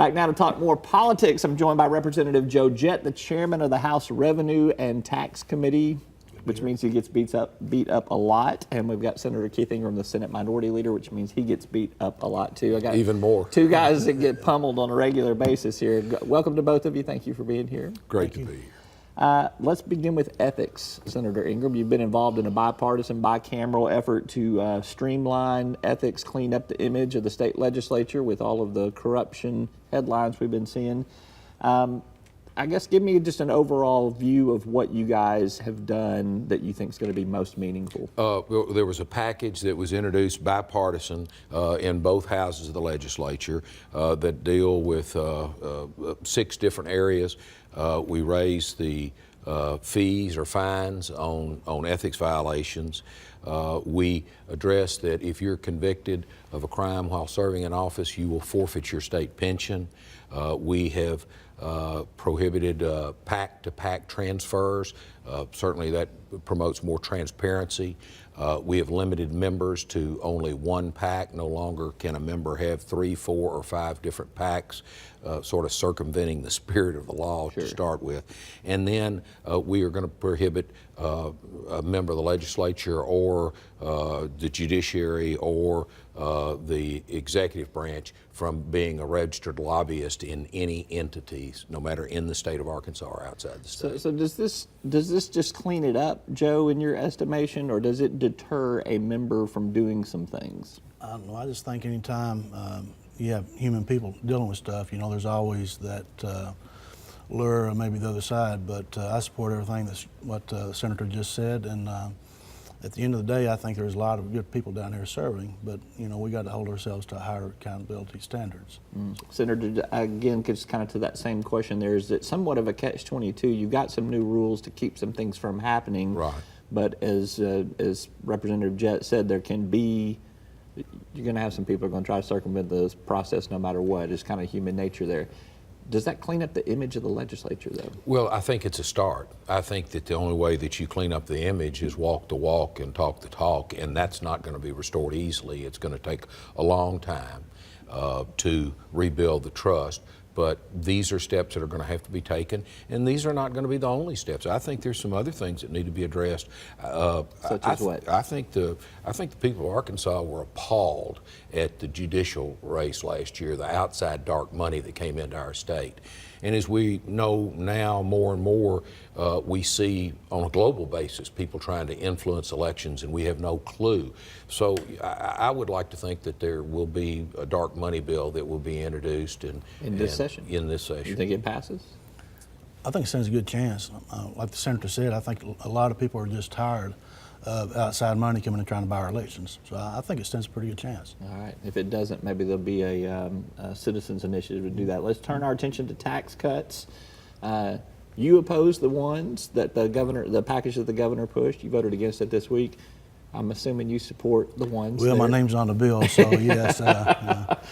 Back now to talk more politics. I'm joined by Representative Jett, the chairman of the House Revenue and Tax Committee, which means he gets beat up a lot. And we've got Senator Keith Ingram, the Senate Minority Leader, which means he gets beat up a lot too. I got even more. Two guys that get pummeled on a regular basis here. Welcome to both of you. Thank you for being here. Great to be here. Let's begin with ethics, Senator Ingram. You've been involved in a bipartisan, bicameral effort to streamline ethics, clean up the image of the state legislature with all of the corruption headlines we've been seeing. I guess give me just an overall view of what you guys have done that you think is going to be most meaningful. Well, there was a package that was introduced bipartisan in both houses of the legislature that deal with 6 different areas. We raised the fees or fines on ethics violations. We addressed that if you're convicted of a crime while serving in office, you will forfeit your state pension. We have prohibited PAC-to-PAC transfers. Certainly that promotes more transparency. We have limited members to only one PAC. No longer can a member have 3, 4, or 5 different PACs, sort of circumventing the spirit of the law to start with. And then we are going to prohibit a member of the legislature or the judiciary or the executive branch from being a registered lobbyist in any entities, no matter in the state of Arkansas or outside the state. So does this just clean it up, Joe, in your estimation, or does it deter a member from doing some things? I don't know. I just think anytime you have human people dealing with stuff, you know, there's always that lure or maybe the other side. But I support everything that's what the senator just said, and at the end of the day, I think there's a lot of good people down here serving, but you know, we got to hold ourselves to higher accountability standards. Senator, again, just kind of to that same question there, is it somewhat of a catch-22? You've got some new rules to keep some things from happening, right? But as Representative Jett said, there can be, you're going to have some people who are going to try to circumvent this process no matter what. It's kind of human nature there. Does that clean up the image of the legislature, though? Well, I think it's a start. I think that the only way that you clean up the image is walk the walk and talk the talk, and that's not going to be restored easily. It's going to take a long time to rebuild the trust. But these are steps that are going to have to be taken, and these are not going to be the only steps. I think there's some other things that need to be addressed. Such as what? I think the people of Arkansas were appalled at the judicial race last year, the outside dark money that came into our state. And as we know now more and more, we see on a global basis people trying to influence elections, and we have no clue. So I would like to think that there will be a dark money bill that will be introduced in this session. You think it passes? I think it stands a good chance. Like the senator said, I think a lot of people are just tired of outside money coming and trying to buy our elections. So I think it stands a pretty good chance. All right. If it doesn't, maybe there'll be a citizens initiative to do that. Let's turn our attention to tax cuts. You opposed the ones that the package that the governor pushed. You voted against it this week. I'm assuming you support the ones. Well, my name's on the bill, so yes. But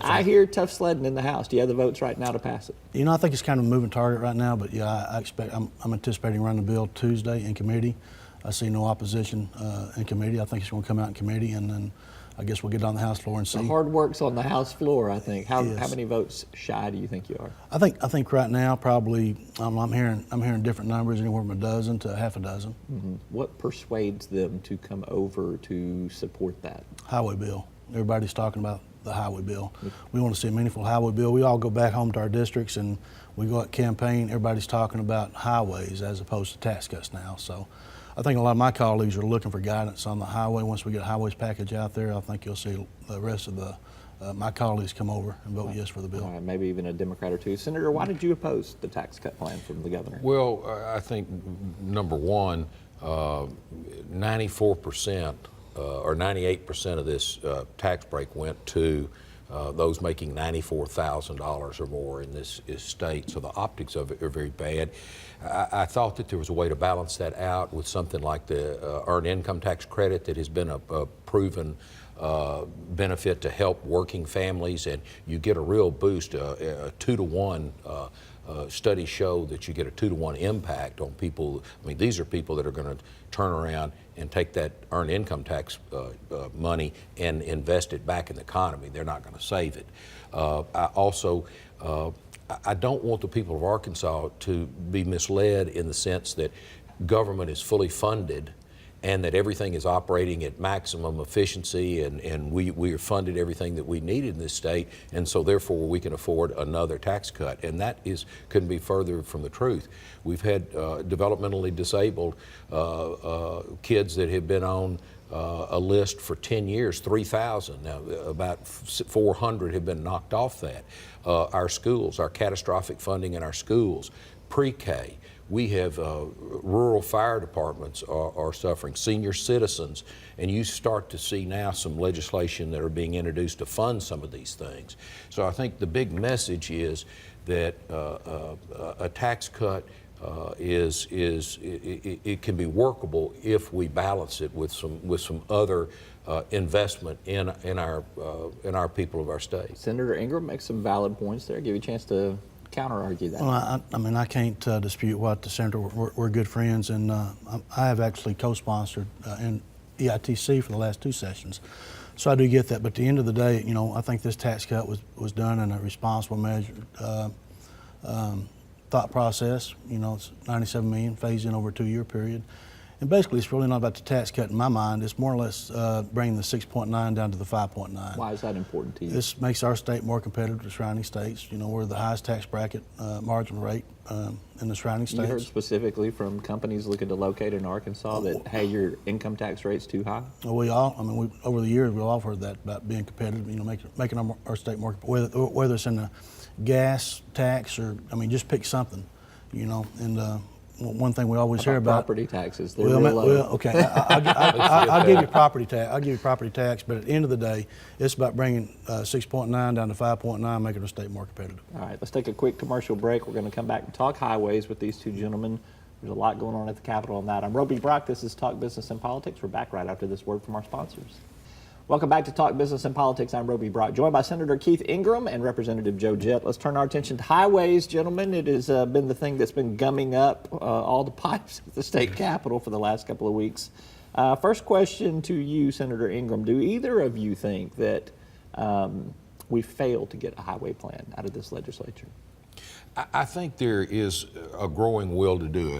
I hear tough sledding in the House. Do you have the votes right now to pass it? You know, I think it's kind of a moving target right now, but yeah, I'm anticipating running the bill Tuesday in committee. I see no opposition in committee. I think it's going to come out in committee, and then I guess we'll get it on the House floor and see. The hard work's on the House floor, I think. How many votes shy do you think you are? I think right now probably I'm hearing different numbers, anywhere from a dozen to half a dozen. Mm-hmm. What persuades them to come over to support that? Highway bill. Everybody's talking about the highway bill. We want to see a meaningful highway bill. We all go back home to our districts and we go out campaign. Everybody's talking about highways as opposed to tax cuts now. So I think a lot of my colleagues are looking for guidance on the highway. Once we get a highways package out there, I think you'll see the rest of my colleagues come over and vote yes for the bill. Maybe even a Democrat or two. Senator, why did you oppose the tax cut plan from the governor? Well, I think number one, 94% or 98% of this tax break went to those making $94,000 or more in this state. So the optics of it are very bad. I thought that there was a way to balance that out with something like the earned income tax credit that has been a proven benefit to help working families, and you get a real boost, a 2-to-1 studies show that you get a 2-to-1 impact on people. I mean, these are people that are going to turn around and take that earned income tax money and invest it back in the economy. They're not going to save it. I don't want the people of Arkansas to be misled in the sense that government is fully funded and that everything is operating at maximum efficiency and we are funded everything that we need in this state, and so therefore we can afford another tax cut. And that couldn't be further from the truth. We've had developmentally disabled kids that have been on a list for 10 years, 3,000. Now, about 400 have been knocked off that. Our schools, our catastrophic funding in our schools, pre-K. We have rural fire departments are suffering, senior citizens, and you start to see now some legislation that are being introduced to fund some of these things. So I think the big message is that a tax cut it can be workable if we balance it with some other investment in our people of our state. Senator Ingram makes some valid points there. Give you a chance to counter-argue that. Well, I mean, I can't dispute what the senator. We're good friends, and I have actually co-sponsored in EITC for the last 2 sessions, so I do get that. But at the end of the day, you know, I think this tax cut was done in a responsible measure, thought process. You know, it's $97 million phased in over a 2-year period. And basically, it's really not about the tax cut in my mind. It's more or less bringing the 6.9 down to the 5.9. Why is that important to you? This makes our state more competitive with surrounding states. You know, we're the highest tax bracket marginal rate in the surrounding states. You heard specifically from companies looking to locate in Arkansas that, hey, your income tax rate's too high? Well, over the years, we've all heard that about being competitive, you know, making our state more competitive, whether it's in the gas tax or, I mean, just pick something, you know, and one thing we always hear about property taxes. They're real low. Well, okay, I'll give you property tax. I'll give you property tax, but at the end of the day, it's about bringing 6.9 down to 5.9, making our state more competitive. All right, let's take a quick commercial break. We're going to come back and talk highways with these 2 gentlemen. There's a lot going on at the Capitol on that. I'm Roby Brock. This is Talk Business and Politics. We're back right after this word from our sponsors. Welcome back to Talk Business and Politics. I'm Roby Brock, joined by Senator Keith Ingram and Representative Joe Jett. Let's turn our attention to highways, gentlemen. It has been the thing that's been gumming up all the pipes at the state capitol for the last couple of weeks. First question to you, Senator Ingram. Do either of you think that we failed to get a highway plan out of this legislature? I think there is a growing will to do it.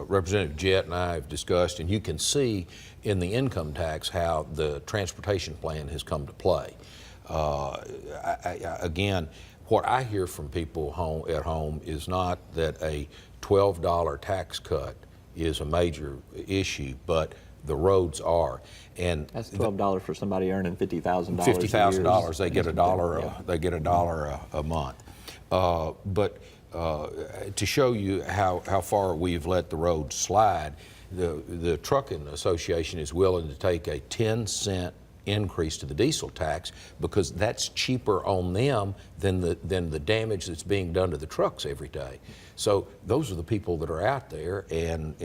Representative Jett and I have discussed, and you can see in the income tax how the transportation plan has come to play. Again, what I hear from people at home is not that a $12 tax cut is a major issue, but the roads are. And that's $12 for somebody earning $50,000. $50,000, they get $1. They get $1 a month. But to show you how far we've let the road slide, the Trucking Association is willing to take a 10-cent increase to the diesel tax because that's cheaper on them than the damage that's being done to the trucks every day. So those are the people that are out there, and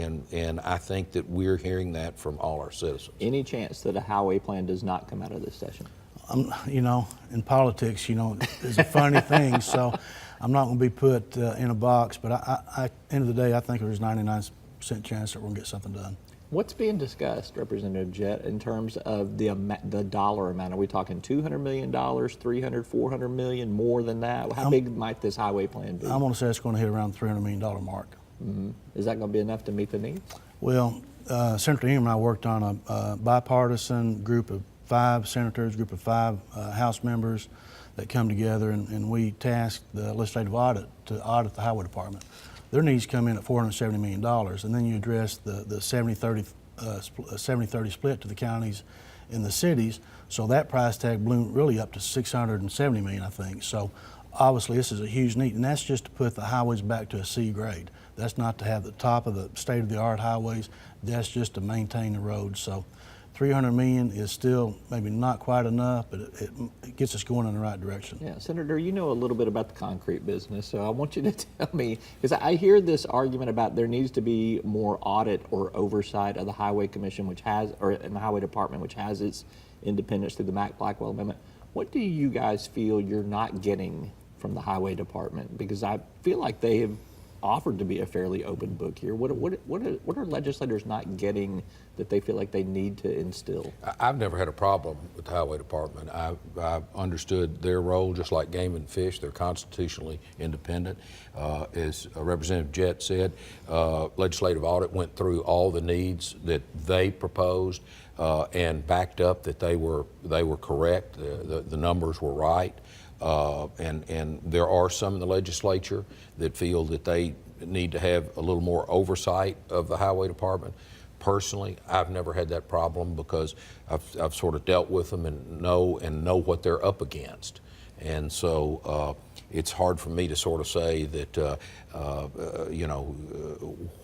I think that we're hearing that from all our citizens. Any chance that a highway plan does not come out of this session? You know, in politics, you know, it's a funny thing, so I'm not going to be put in a box, but end of the day, I think there's 99% chance that we're going to get something done. What's being discussed, Representative Jett, in terms of the dollar amount? Are we talking $200 million, $300, $400 million, more than that? How big might this highway plan be? I'm going to say it's going to hit around the $300 million mark. Mm-hmm. Is that going to be enough to meet the needs? Well, Senator Ingram and I worked on a bipartisan group of 5 senators, group of 5 House members that come together, and we tasked the legislative audit to audit the highway department. Their needs come in at $470 million, and then you address the 70-30 split to the counties and the cities, so that price tag blew really up to $670 million, I think. So obviously this is a huge need, and that's just to put the highways back to a C grade. That's not to have the top of the state-of-the-art highways, that's just to maintain the roads. So $300 million is still maybe not quite enough, but it gets us going in the right direction. Yeah, Senator, you know a little bit about the concrete business, so I want you to tell me, because I hear this argument about there needs to be more audit or oversight of the Highway Commission, and the Highway Department, which has its independence through the Mac Blackwell Amendment. What do you guys feel you're not getting from the highway department? Because I feel like they have offered to be a fairly open book here. What are legislators not getting that they feel like they need to instill? I've never had a problem with the highway department. I've understood their role just like game and fish. They're constitutionally independent. As Representative Jett said, legislative audit went through all the needs that they proposed and backed up that they were correct. The numbers were right. And there are some in the legislature that feel that they need to have a little more oversight of the highway department. Personally, I've never had that problem because I've sort of dealt with them and know what they're up against. And so it's hard for me to sort of say that,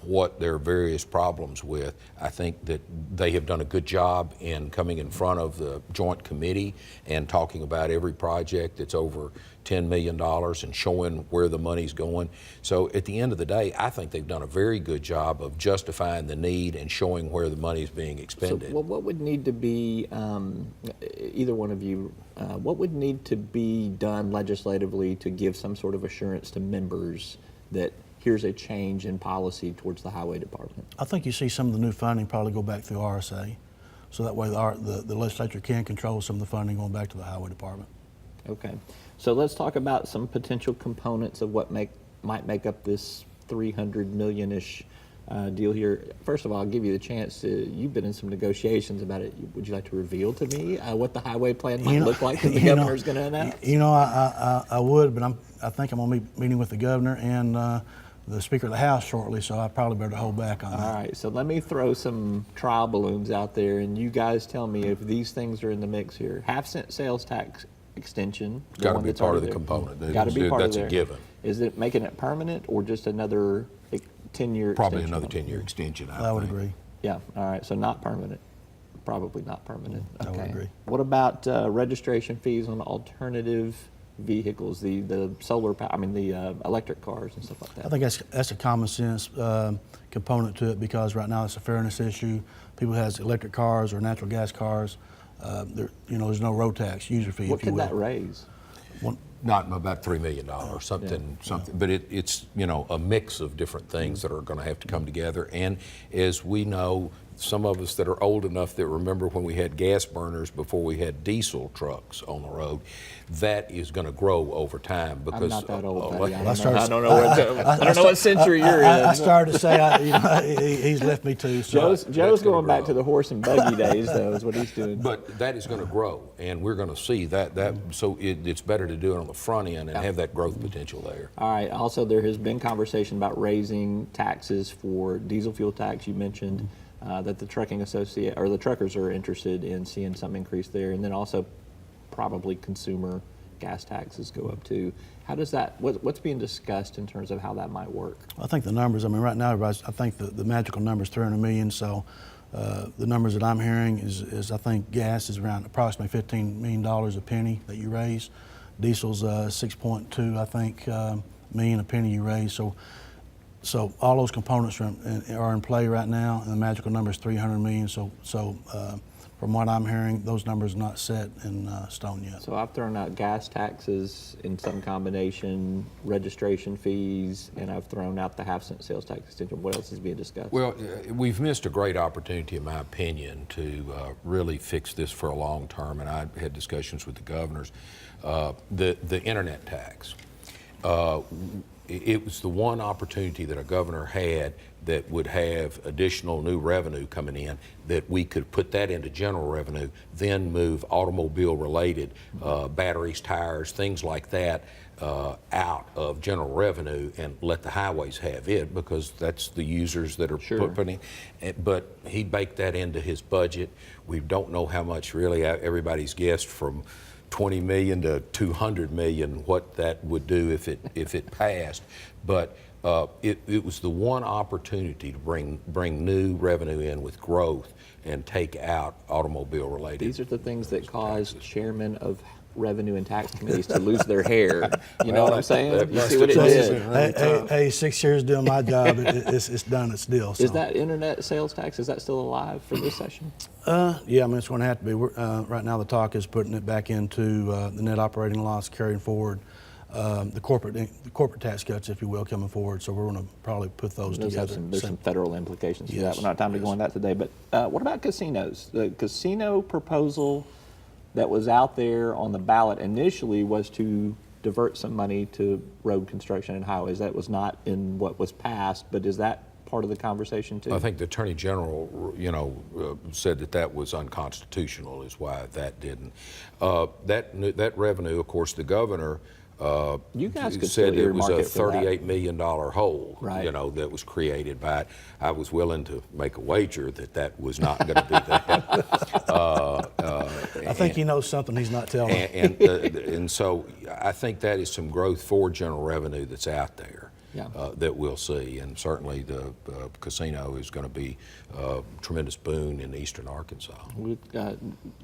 what their various problems with. I think that they have done a good job in coming in front of the joint committee and talking about every project that's over $10 million and showing where the money's going. So at the end of the day, I think they've done a very good job of justifying the need and showing where the money is being expended. So what would need to be, either one of you, what would need to be done legislatively to give some sort of assurance to members that here's a change in policy towards the highway department? I think you see some of the new funding probably go back through RSA, so that way the legislature can control some of the funding going back to the highway department. Okay, so let's talk about some potential components of what might make up this $300 million-ish deal here. First of all, I'll give you the chance you've been in some negotiations about it. Would you like to reveal to me what the highway plan might look like that the governor's going to announce? I would, but I think I'm going to be meeting with the governor and the Speaker of the House shortly, so I probably better hold back on that. All right, so let me throw some trial balloons out there, and you guys tell me if these things are in the mix here. Half-cent sales tax extension. Got to be part of the component. Got to be part of there. That's a given. Is it making it permanent or just another 10-year Probably extension? another 10-year extension, I would agree. Yeah, all right, so not permanent. Probably not permanent. Okay. I would agree. What about registration fees on alternative vehicles, the solar power, the electric cars and stuff like that? I think that's a common sense component to it, because right now it's a fairness issue. People who has electric cars or natural gas cars, there's no road tax, user fee, What if you could will. that raise? Not about $3 million, something. But it's a mix of different things that are going to have to come together. And as we know, some of us that are old enough that remember when we had gas burners before we had diesel trucks on the road, that is going to grow over time because I'm not that old. I don't I know what century you're in. I started to say, he's left me too. So. Joe's going back to the horse and buggy days, though, is what he's doing. But that is going to grow, and we're going to see that. So it's better to do it on the front end and have that growth potential there. All right. Also, there has been conversation about raising taxes for diesel fuel tax. You mentioned that the the truckers are interested in seeing some increase there, and then also probably consumer gas taxes go up too. How does that? What's being discussed in terms of how that might work? I think the numbers. Right now, I think the magical number is 300 million. So the numbers that I'm hearing is I think gas is around approximately $15 million a penny that you raise. Diesel's 6.2, I think, million a penny you raise. So all those components are in play right now, and the magical number is 300 million. So from what I'm hearing, those numbers are not set in stone yet. So I've thrown out gas taxes in some combination, registration fees, and I've thrown out the half-cent sales tax extension. What else is being discussed? Well, we've missed a great opportunity, in my opinion, to really fix this for a long term, and I had discussions with the governors. The internet tax. It was the one opportunity that a governor had that would have additional new revenue coming in, that we could put that into general revenue, then move automobile-related batteries, tires, things like that out of general revenue and let the highways have it, because that's the users that are putting it. But he baked that into his budget. We don't know how much really. Everybody's guessed from 20 million to 200 million what that would do if it passed, but it was the one opportunity to bring new revenue in with growth and take out automobile related. These are the things that cause chairmen of revenue and tax committees to lose their hair. You know what I'm saying? You see what it did. Hey, 6 years doing my job, it's done. It's still. So. Is that internet sales tax? Is that still alive for this session? Yeah, it's going to have to be. Right now, the talk is putting it back into the net operating loss, carrying forward the corporate tax cuts, if you will, coming forward. So we're going to probably put those together. There's some federal implications to that. Yes, We're not time to go on that today. But what about casinos? The casino proposal that was out there on the ballot initially was to divert some money to road construction and highways. That was not in what was passed, but is that part of the conversation too? I think the Attorney General, said that was unconstitutional, is why that didn't. That revenue, of course, the governor you guys could said still it was a earmark it for that. $38 million hole, Right. that was created by it. I was willing to make a wager that was not going to be that. I think he knows something he's not telling. And so I think that is some growth for general revenue that's out there. Yeah. That we'll see, and certainly the casino is going to be a tremendous boon in eastern Arkansas.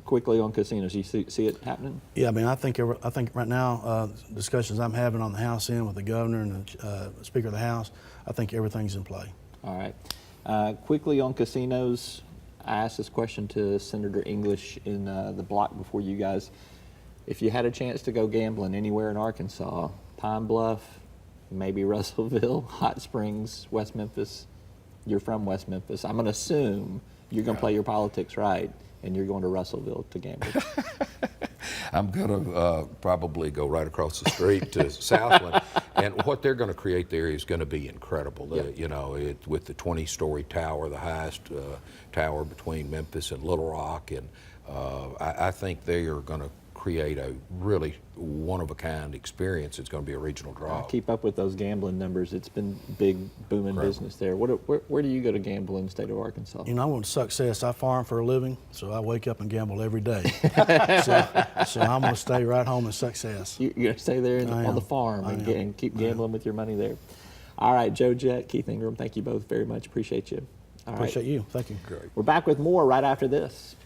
Quickly on casinos, you see it happening? Yeah, I mean, I think right now, discussions I'm having on the House end with the governor and the Speaker of the House, I think everything's in play. All right. Quickly on casinos, I asked this question to Senator English in the block before you guys. If you had a chance to go gambling anywhere in Arkansas, Pine Bluff, maybe Russellville, Hot Springs, West Memphis. You're from West Memphis. I'm going to assume you're going to play your politics right, and you're going to Russellville to gamble. I'm going to probably go right across the street to Southland, and what they're going to create there is going to be incredible. Yeah. With the 20-story tower, the highest tower between Memphis and Little Rock, and I think they are going to create a really one-of-a-kind experience. It's going to be a regional draw. Keep up with those gambling numbers. It's been big, booming business there. Where do you go to gamble in the state of Arkansas? I want success. I farm for a living, so I wake up and gamble every day. so I'm going to stay right home in success. You're going to stay there on the farm and keep gambling with your money there. All right, Joe, Jett, Keith Ingram, thank you both very much. Appreciate you. All right. Appreciate you. Thank you. Great. We're back with more right after this.